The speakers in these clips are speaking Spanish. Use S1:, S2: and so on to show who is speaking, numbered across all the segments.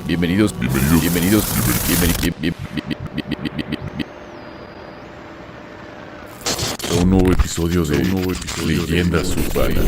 S1: Bienvenidos a un nuevo episodio de Leyendas Urbanas.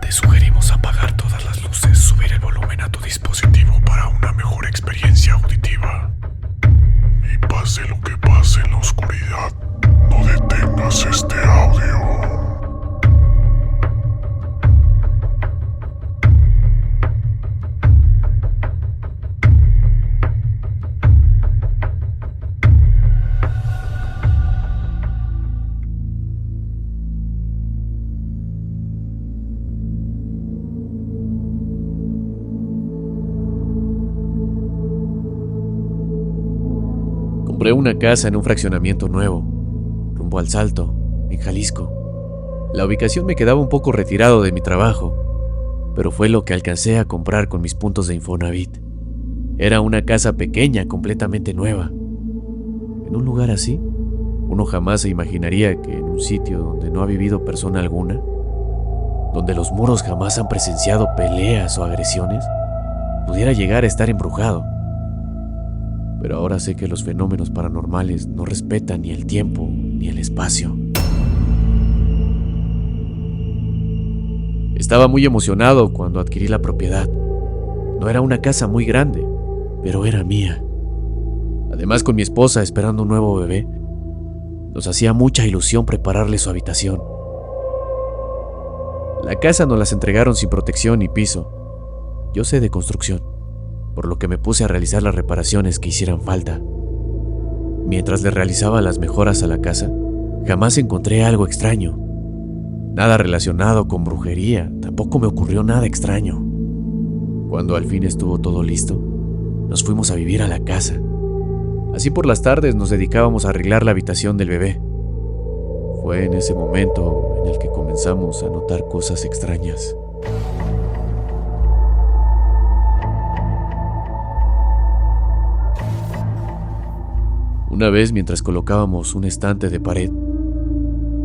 S2: Te sugerimos apagar todas las luces, subir el volumen a tu dispositivo para una mejor experiencia auditiva. Y pase lo que pase en la oscuridad, no detengas este audio.
S3: Compré una casa en un fraccionamiento nuevo, rumbo al Salto, en Jalisco. La ubicación me quedaba un poco retirado de mi trabajo, pero fue lo que alcancé a comprar con mis puntos de Infonavit. Era una casa pequeña, completamente nueva. En un lugar así, uno jamás se imaginaría que en un sitio donde no ha vivido persona alguna, donde los muros jamás han presenciado peleas o agresiones, pudiera llegar a estar embrujado. Pero ahora sé que los fenómenos paranormales no respetan ni el tiempo ni el espacio. Estaba muy emocionado cuando adquirí la propiedad. No era una casa muy grande, pero era mía. Además, con mi esposa esperando un nuevo bebé, nos hacía mucha ilusión prepararle su habitación. La casa nos las entregaron sin protección ni piso. Yo sé de construcción, por lo que me puse a realizar las reparaciones que hicieran falta. Mientras le realizaba las mejoras a la casa, jamás encontré algo extraño. Nada relacionado con brujería, tampoco me ocurrió nada extraño. Cuando al fin estuvo todo listo, nos fuimos a vivir a la casa. Así por las tardes nos dedicábamos a arreglar la habitación del bebé. Fue en ese momento en el que comenzamos a notar cosas extrañas. Una vez, mientras colocábamos un estante de pared,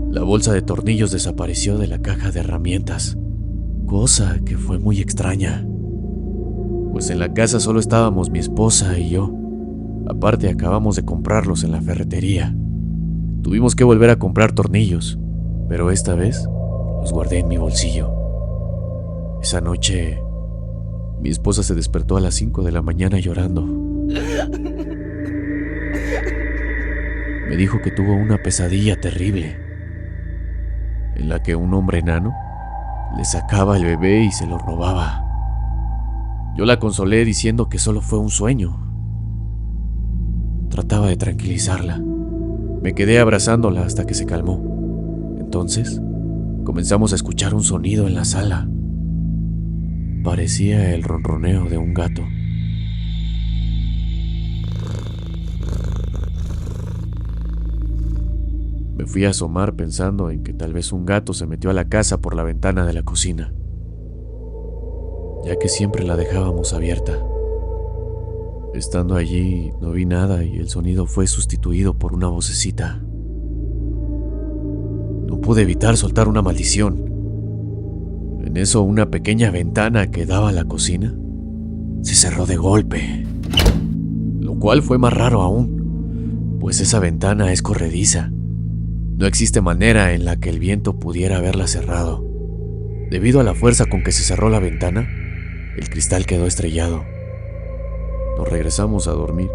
S3: la bolsa de tornillos desapareció de la caja de herramientas, cosa que fue muy extraña, pues en la casa solo estábamos mi esposa y yo. Aparte, acabamos de comprarlos en la ferretería. Tuvimos que volver a comprar tornillos, pero esta vez los guardé en mi bolsillo. Esa noche, mi esposa se despertó a las 5 de la mañana llorando. Me dijo que tuvo una pesadilla terrible, en la que un hombre enano le sacaba el bebé y se lo robaba. Yo la consolé diciendo que solo fue un sueño. Trataba de tranquilizarla. Me quedé abrazándola hasta que se calmó. Entonces, comenzamos a escuchar un sonido en la sala. Parecía el ronroneo de un gato. Me fui a asomar pensando en que tal vez un gato se metió a la casa por la ventana de la cocina, ya que siempre la dejábamos abierta. Estando allí no vi nada y el sonido fue sustituido por una vocecita. No pude evitar soltar una maldición. En eso, una pequeña ventana que daba a la cocina se cerró de golpe, lo cual fue más raro aún, pues esa ventana es corrediza. No existe manera en la que el viento pudiera haberla cerrado. Debido a la fuerza con que se cerró la ventana, el cristal quedó estrellado. Nos regresamos a dormir.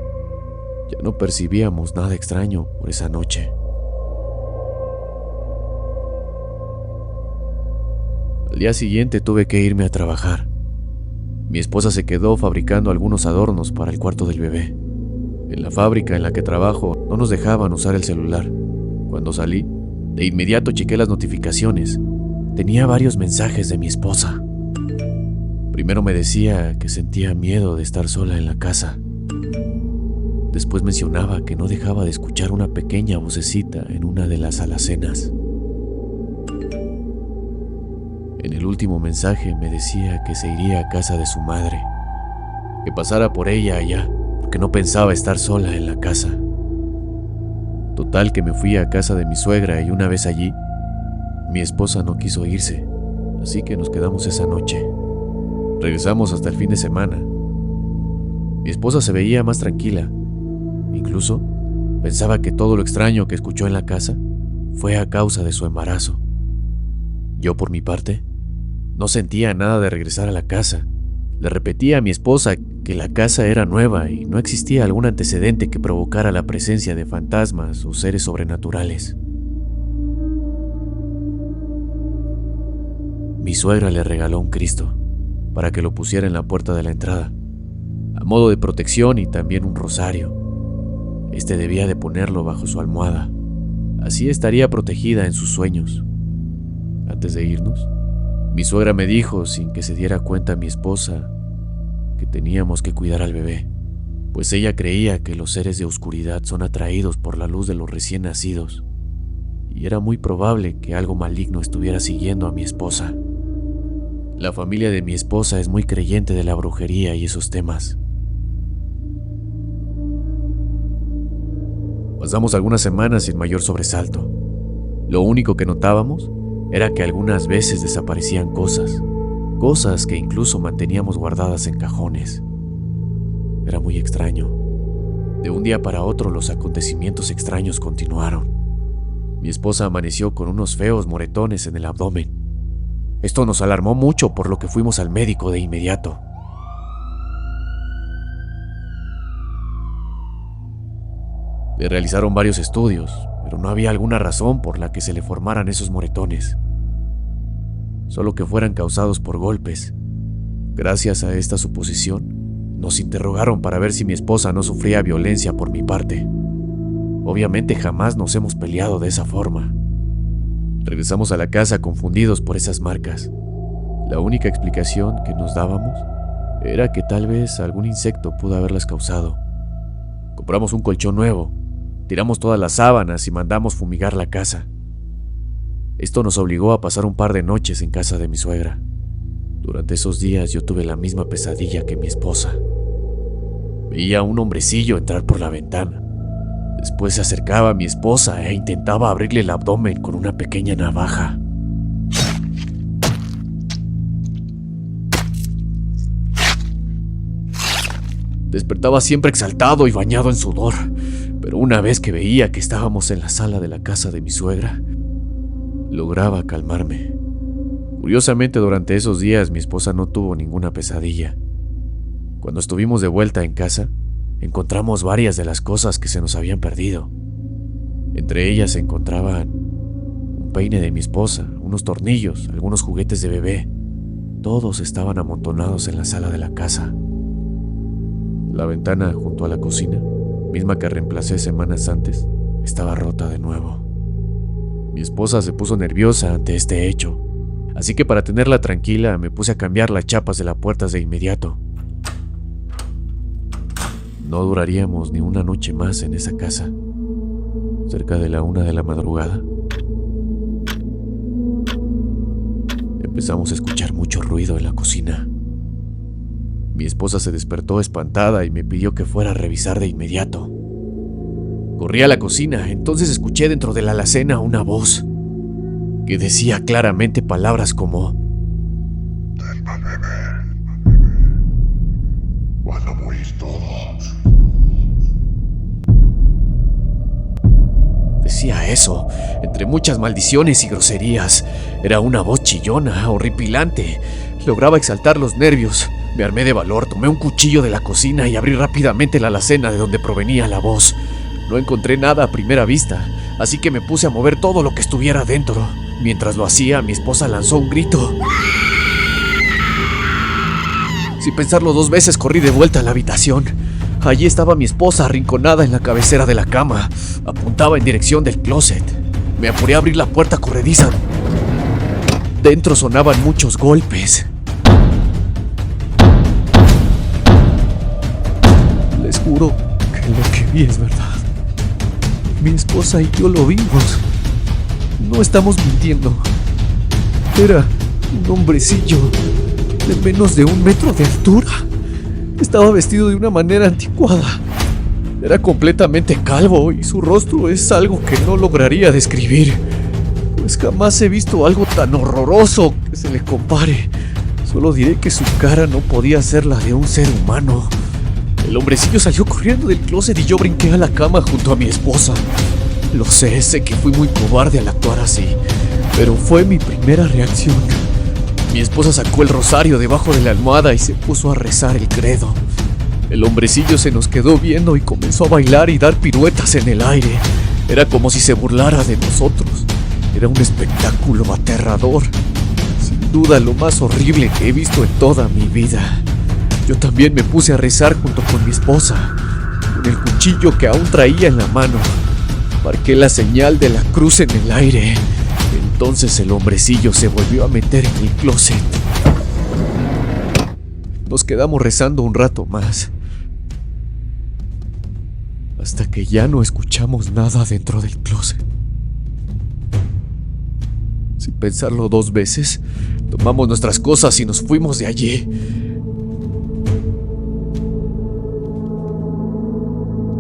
S3: Ya no percibíamos nada extraño por esa noche. Al día siguiente tuve que irme a trabajar. Mi esposa se quedó fabricando algunos adornos para el cuarto del bebé. En la fábrica en la que trabajo no nos dejaban usar el celular. Cuando salí, de inmediato chequé las notificaciones. Tenía varios mensajes de mi esposa. Primero me decía que sentía miedo de estar sola en la casa. Después mencionaba que no dejaba de escuchar una pequeña vocecita en una de las alacenas. En el último mensaje me decía que se iría a casa de su madre, que pasara por ella allá, porque no pensaba estar sola en la casa. Total que me fui a casa de mi suegra y una vez allí, mi esposa no quiso irse, así que nos quedamos esa noche. Regresamos hasta el fin de semana. Mi esposa se veía más tranquila. Incluso pensaba que todo lo extraño que escuchó en la casa fue a causa de su embarazo. Yo, por mi parte, no sentía nada de regresar a la casa. Le repetía a mi esposa que la casa era nueva y no existía algún antecedente que provocara la presencia de fantasmas o seres sobrenaturales. Mi suegra le regaló un Cristo para que lo pusiera en la puerta de la entrada, a modo de protección, y también un rosario. Este debía de ponerlo bajo su almohada. Así estaría protegida en sus sueños. Antes de irnos, mi suegra me dijo, sin que se diera cuenta mi esposa, que teníamos que cuidar al bebé, pues ella creía que los seres de oscuridad son atraídos por la luz de los recién nacidos, y era muy probable que algo maligno estuviera siguiendo a mi esposa. La familia de mi esposa es muy creyente de la brujería y esos temas. Pasamos algunas semanas sin mayor sobresalto. Lo único que notábamos era que algunas veces desaparecían cosas que incluso manteníamos guardadas en cajones. Era muy extraño. De un día para otro los acontecimientos extraños continuaron. Mi esposa amaneció con unos feos moretones en el abdomen. Esto nos alarmó mucho, por lo que fuimos al médico de inmediato. Le realizaron varios estudios, pero no había alguna razón por la que se le formaran esos moretones. Solo que fueran causados por golpes. Gracias a esta suposición, nos interrogaron para ver si mi esposa no sufría violencia por mi parte. Obviamente jamás nos hemos peleado de esa forma. Regresamos a la casa confundidos por esas marcas. La única explicación que nos dábamos era que tal vez algún insecto pudo haberlas causado. Compramos un colchón nuevo, tiramos todas las sábanas y mandamos fumigar la casa. Esto nos obligó a pasar un par de noches en casa de mi suegra. Durante esos días yo tuve la misma pesadilla que mi esposa. Veía a un hombrecillo entrar por la ventana. Después se acercaba a mi esposa e intentaba abrirle el abdomen con una pequeña navaja. Despertaba siempre exaltado y bañado en sudor, pero una vez que veía que estábamos en la sala de la casa de mi suegra, lograba calmarme. Curiosamente, durante esos días mi esposa no tuvo ninguna pesadilla. Cuando estuvimos de vuelta en casa, encontramos varias de las cosas que se nos habían perdido. Entre ellas se encontraban un peine de mi esposa, unos tornillos, algunos juguetes de bebé. Todos estaban amontonados en la sala de la casa. La ventana junto a la cocina, misma que reemplacé semanas antes, estaba rota de nuevo. Mi esposa se puso nerviosa ante este hecho, así que para tenerla tranquila me puse a cambiar las chapas de las puertas de inmediato. No duraríamos ni una noche más en esa casa. Cerca de la 1 de la madrugada, empezamos a escuchar mucho ruido en la cocina. Mi esposa se despertó espantada y me pidió que fuera a revisar de inmediato. Corrí a la cocina, entonces escuché dentro de la alacena una voz que decía claramente palabras como:
S2: Tengo al bebé. Van a morir todos.
S3: Decía eso, entre muchas maldiciones y groserías. Era una voz chillona, horripilante. Lograba exaltar los nervios. Me armé de valor, tomé un cuchillo de la cocina y abrí rápidamente la alacena de donde provenía la voz. No encontré nada a primera vista, así que me puse a mover todo lo que estuviera dentro. Mientras lo hacía, mi esposa lanzó un grito. Sin pensarlo 2 veces, corrí de vuelta a la habitación. Allí estaba mi esposa arrinconada en la cabecera de la cama. Apuntaba en dirección del closet. Me apuré a abrir la puerta corrediza. Dentro sonaban muchos golpes. Les juro que lo que vi es verdad. Mi esposa y yo lo vimos. No estamos mintiendo. Era Un hombrecillo de menos de 1 metro de altura. Estaba vestido de una manera anticuada. Era completamente calvo y su rostro es algo que no lograría describir, pues jamás he visto algo tan horroroso que se le compare. Solo diré que su cara no podía ser la de un ser humano. El hombrecillo salió corriendo del closet y yo brinqué a la cama junto a mi esposa. Lo sé que fui muy cobarde al actuar así, pero fue mi primera reacción. Mi esposa sacó el rosario debajo de la almohada y se puso a rezar el credo. El hombrecillo se nos quedó viendo y comenzó a bailar y dar piruetas en el aire. Era como si se burlara de nosotros. Era un espectáculo aterrador. Sin duda lo más horrible que he visto en toda mi vida. Yo también me puse a rezar junto con mi esposa, con el cuchillo que aún traía en la mano. Marqué la señal de la cruz en el aire. Entonces el hombrecillo se volvió a meter en el closet. Nos quedamos rezando un rato más, hasta que ya no escuchamos nada dentro del closet. Sin pensarlo 2 veces, tomamos nuestras cosas y nos fuimos de allí.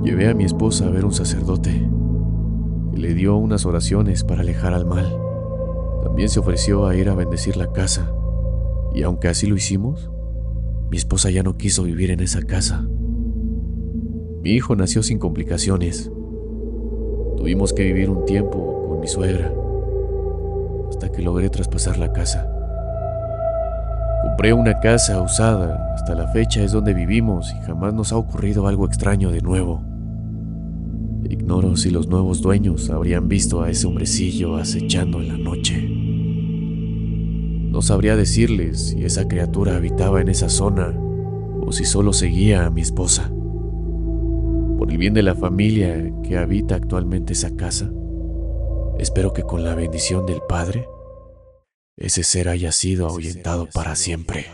S3: Llevé a mi esposa a ver un sacerdote, que le dio unas oraciones para alejar al mal. También se ofreció a ir a bendecir la casa, y aunque así lo hicimos, mi esposa ya no quiso vivir en esa casa. Mi hijo nació sin complicaciones. Tuvimos que vivir un tiempo con mi suegra, hasta que logré traspasar la casa. Compré una casa usada, hasta la fecha es donde vivimos y jamás nos ha ocurrido algo extraño de nuevo. Ignoro si los nuevos dueños habrían visto a ese hombrecillo acechando en la noche. No sabría decirles si esa criatura habitaba en esa zona o si solo seguía a mi esposa. Por el bien de la familia que habita actualmente esa casa, espero que con la bendición del Padre, ese ser haya sido ahuyentado para siempre.